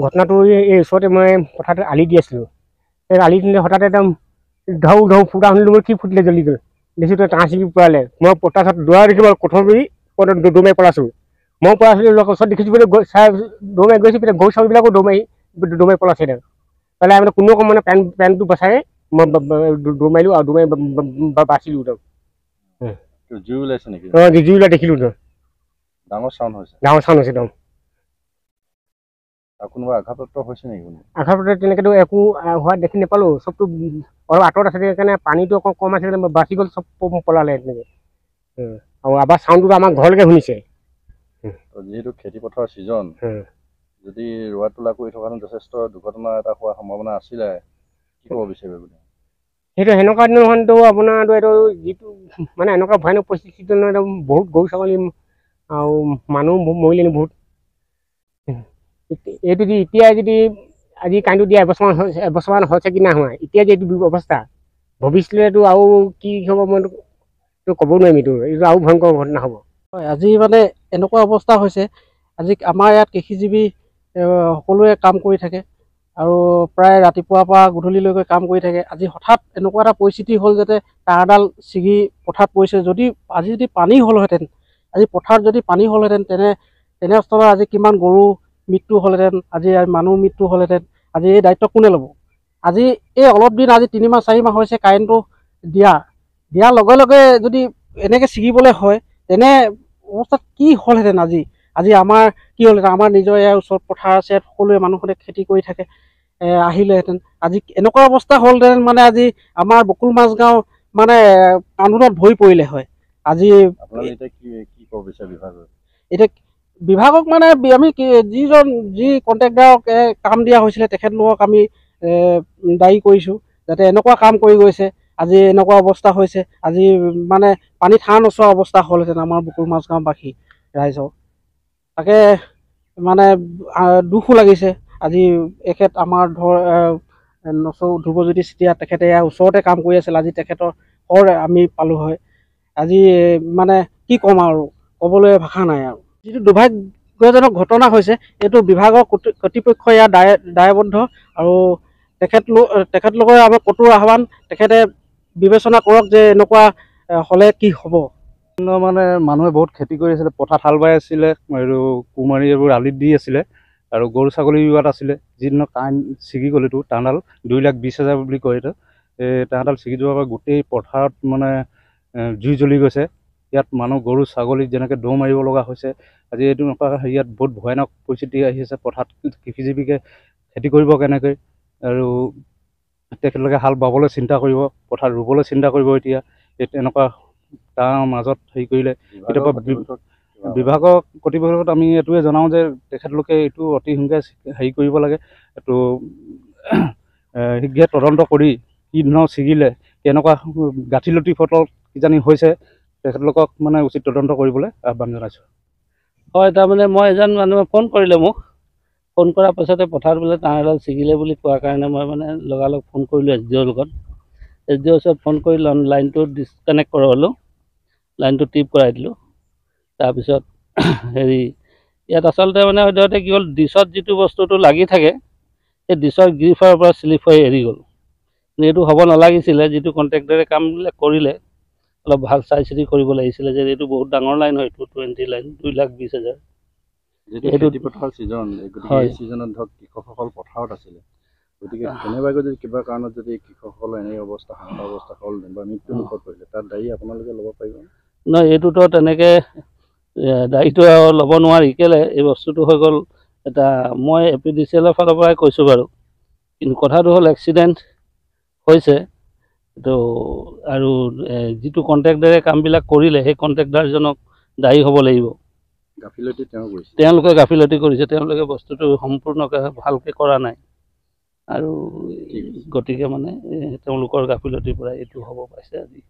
ঘটনাটো এই ওচৰতে মই পথাৰত আলি দি আছিলোঁ। এই আলি দিলে হঠাৎ একদম ঢৌ ঢৌ ফুটা শুনিলোঁ। মই কি ফুটিলে জল্দি গৈ দেখিছোঁ তো টাঙা ছিগি পৰালে। মই পথাৰত দৌৰা দেখিব কঠৰ গুৰি দৌৰ মাৰি পলাইছোঁ। মই পলাইছিলোঁ ওচৰত দেখিছোঁ বোলে চাই দৌৰ মাৰি গৈছোঁ। পিনে গৰু ছাগলীবিলাকো দৌৰ মাৰি পলাইছে। পেলাই মানে কোনো মানে পেনটো বচাই মই দৌৰ মাৰিলোঁ আৰু দৌৰ মাৰি বাচিলোঁ একদম। জুই ওলাইছে নেকি? জুই ওলাই দেখিলোঁ। ডাঙৰ চাউণ্ড হৈছে একদম। কোনোবা আঘাতপ্ৰাপ্ত হৈছে নেকি? আঘাতপ্ৰাপ্ত তেনেকেতো একো হোৱা দেখি নাপালোঁ। চবতো অলপ আঁতৰত আছে সেইকাৰণে পানীটো অকণ কম আছে বাচি গ'ল, চব পলালে তেনেকৈ। আৰু আবাৰ চাউণ্ডটো আমাৰ ঘৰলৈকে শুনিছে। যিহেতু খেতি পথাৰৰ ছিজন, যদি ৰোৱা তোলা কৰি থকা যথেষ্ট দুৰ্ঘটনা এটা হোৱাৰ সম্ভাৱনা আছিলে, কি ক'ব বিচাৰিব বুলি? সেইটো সেনেকুৱা দিনাখনতো আপোনাৰতো এইটো যিটো মানে এনেকুৱা ভয়ানক পৰিস্থিতি বহুত গৰু ছাগলী আৰু মানুহ মৰিলে বহুত। এইটো যদি এতিয়া যদি আজি কাৰেণ্টটো দিয়া এবছৰমান হৈছে কি নাই হোৱা, এতিয়া যে এইটো অৱস্থা, ভৱিষ্যতেতো আৰু কি হ'ব মইতো ক'ব নোৱাৰিম। এইটো আৰু ভয়ংকৰ ঘটনা হ'ব। হয়, আজি মানে এনেকুৱা অৱস্থা হৈছে। আজি আমাৰ ইয়াত কৃষিজীৱী সকলোৱে কাম কৰি থাকে আৰু প্ৰায় ৰাতিপুৱাৰ পৰা গধূলিলৈকে কাম কৰি থাকে। আজি হঠাৎ এনেকুৱা এটা পৰিস্থিতি হ'ল যাতে তাঁৰডাল ছিগি পথাৰত পৰিছে। আজি যদি পানী হ'লহেঁতেন, আজি পথাৰত যদি পানী হ'লহেঁতেন, তেনেস্থলত আজি কিমান গৰু মৃত্যু হ'লহেঁতেন, আজি মানুহ মৃত্যু হ'লহেঁতেন। আজি এই দায়িত্ব কোনে ল'ব? আজি এই অলপ দিন, আজি 3 মাহ 4 মাহ হৈছে কাৰেণ্টটো দিয়াৰ লগে লগে যদি এনেকৈ ছিগিবলৈ হয়, তেনে অৱস্থাত কি হ'লহেঁতেন? আজি আমাৰ কি হ'লহেঁতেন? আমাৰ নিজৰ ইয়াৰ ওচৰত পথাৰ আছে, সকলোৱে মানুহখনে খেতি কৰি থাকে, আহিলেহেঁতেন। আজি এনেকুৱা অৱস্থা হ'লহেঁতেন মানে আজি আমাৰ বকুল মাজগাঁও মানে কান্দোনত ভৰি পৰিলে হয়। আজি কি ক'ব বিচাৰে বিভাগক? এতিয়া বিভাগক মানে আমি যি কণ্ট্ৰেক্টাৰক কাম দিয়া হৈছিলে তেখেতলোকক আমি দায়ী কৰিছোঁ, যাতে এনেকুৱা কাম কৰি গৈছে। আজি এনেকুৱা অৱস্থা হৈছে। আজি মানে পানী ঠাৰ নচৰা অৱস্থা হ'লহেঁতেন আমাৰ বকুল মাজগাঁওবাসী ৰাইজৰ। তাকে মানে দুখো লাগিছে। আজি এখেত আমাৰ নচৌ ধ্ৰুৱজ্যোতি চেতিয়া, তেখেতে ইয়াৰ ওচৰতে কাম কৰি আছিল। আজি তেখেতৰ আমি পালোঁ হয়। আজি মানে কি ক'ম আৰু, ক'বলৈ ভাষা নাই আৰু। যিটো দুৰ্ভাগ্যজনক ঘটনা হৈছে, এইটো বিভাগৰ কৰ্তৃপক্ষ ইয়াৰ দায়বদ্ধ আৰু তেখেতলোকৰ আমাৰ কঠোৰ আহ্বান, তেখেতে বিবেচনা কৰক যে এনেকুৱা হ'লে কি হ'ব। মানে মানুহে বহুত খেতি কৰি আছিলে, পথাৰত হাল বাই আছিলে আৰু কুমাৰী এইবোৰ আলিত দি আছিলে আৰু গৰু ছাগলী বিবাদ আছিলে। যিদিনা কাৰেণ্ট ছিগি গ'ল, এইটো টাঙডাল 2,20,000 বুলি কয়। এইটো টাঙডাল ছিগি যোৱাৰ পৰা গোটেই পথাৰত মানে জুই জ্বলি গৈছে। ইয়াত মানুহ গৰু ছাগলী যেনেকৈ দৌৰ মাৰিব লগা হৈছে। আজি এইটো ইয়াত বহুত ভয়ানক পৰিস্থিতি আহি আছে। পথাৰত কৃষিজীৱিকে খেতি কৰিব কেনেকৈ, আৰু তেখেতলোকে হাল বাবলৈ চিন্তা কৰিব, পথাৰত ৰুবলৈ চিন্তা কৰিব। এতিয়া এনেকুৱা তাৰ মাজত হেৰি কৰিলে, কেতিয়াবা বিভাগৰ কৰ্তৃপক্ষত আমি এইটোৱে জনাওঁ যে তেখেতলোকে এইটো অতি সোনকালে হেৰি কৰিব লাগে। এইটো শীঘ্ৰে তদন্ত কৰি কি ধৰণৰ ছিগিলে, কেনেকুৱা গাঁঠিলতি ফলত কিজানি হৈছে, তেখেতলোকক মানে উচিত তদন্ত কৰিবলৈ আহ্বান জনাইছোঁ। হয়, তাৰমানে মই এজন মানুহে ফোন কৰিলে মোক। ফোন কৰাৰ পাছতে পথাৰত বোলে তাঁৰ এডাল ছিগিলে বুলি কোৱাৰ কাৰণে মই মানে লগালগ ফোন কৰিলোঁ SDOৰ লগত। SDOৰ ওচৰত ফোন কৰি লাইনটো ডিছকানেক্ট কৰালোঁ, লাইনটো ট্ৰিপ কৰাই দিলোঁ। তাৰপিছত ইয়াত আচলতে মানে সদ্যহতে কি হ'ল, ডিছত যিটো বস্তুটো লাগি থাকে, সেই ডিছৰ গ্ৰিফৰ পৰা শ্লিপ হৈ এৰি গ'ল। এইটো হ'ব নালাগিছিলে। যিটো কণ্ট্ৰেক্টৰে কামবিলাক কৰিলে, অলপ ভাল চাই চিতি কৰিব লাগিছিলে যে এইটো বহুত ডাঙৰ লাইন হয়, 220 লাইন, 2,20,000। এইটো খেতি পথাৰৰ ছিজন, গতিকে এই ছিজনত ধৰক কৃষকসকল পথাৰত আছিলে। গতিকে কেনেবাকৈ যদি কিবা কাৰণত যদি কৃষকসকলৰ এনে অৱস্থা হ'ল বা মৃত্যু মুখত পৰিলে, তাত দায়ী আপোনালোকে ল'ব পাৰিব? নহয়, এইটোতো তেনেকৈ দায়িত্ব ল'ব নোৱাৰি। কেলে এই বস্তুটো হৈ গ'ল এটা, মই APDCLৰ ফালৰ পৰাই কৈছোঁ বাৰু, কিন্তু কথাটো হ'ল এক্সিডেণ্ট হৈছে তো, আৰু যিটো কণ্ট্ৰেক্টাৰে কামবিলাক কৰিলে সেই কণ্ট্ৰেক্টাৰজনক দায়ী হ'ব লাগিব। তেওঁলোকে গাফিলতি কৰিছে, তেওঁলোকে বস্তুটো সম্পূৰ্ণকৈ ভালকৈ কৰা নাই, আৰু গতিকে মানে তেওঁলোকৰ গাফিলতিৰ পৰা এইটো হ'ব পাইছে আজি।